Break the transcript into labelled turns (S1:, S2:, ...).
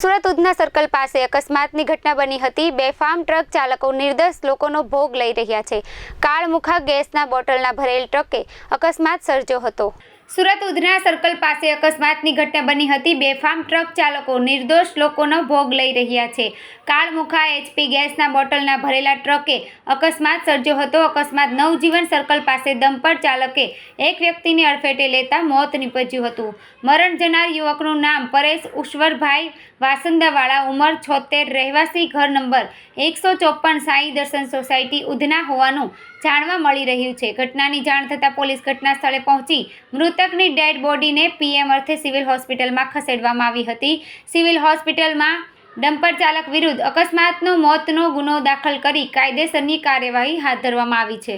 S1: Surat Udhna circle પાસે અકસ્માતની ઘટના બની હતી। બેફામ ટ્રક ચાલકો નિર્દોષ લોકોનો ભોગ લઈ રહ્યા છે। કાળમુખા ગેસના બોટલના ભરેલ ટ્રકે અકસ્માત સર્જ્યો હતો। સુરત ઉધના સર્કલ પાસે અકસ્માતની ઘટના બની હતી। બેફામ ટ્રક ચાલકો નિર્દોષ લોકોનો ભોગ લઈ રહ્યા છે। કાળમુખા HP ગેસના બોટલના ભરેલા ટ્રકે અકસ્માત સર્જ્યો હતો। અકસ્માત નવજીવન સર્કલ પાસે ડમ્પર ચાલકે એક વ્યક્તિને અડફેટે લેતા મોત નીપજ્યું હતું। મરણ જનાર યુવકનું નામ પરેશ ઈશ્વરભાઈ વાસંદાવાળા, ઉંમર 76, રહેવાસી ઘર નંબર 154 સાઈ દર્શન સોસાયટી ઉધના હોવાનું જાણવા મળી રહ્યું છે। ઘટનાની જાણ થતાં પોલીસ ઘટના સ્થળે પહોંચી મૃતકની ડેડ બોડીને PM અર્થે સિવિલ હોસ્પિટલમાં ખસેડવામાં આવી હતી। સિવિલ હોસ્પિટલમાં ડમ્પર ચાલક વિરુદ્ધ અકસ્માતનો મોતનો ગુનો દાખલ કરી કાયદેસરની કાર્યવાહી હાથ ધરવામાં આવી છે।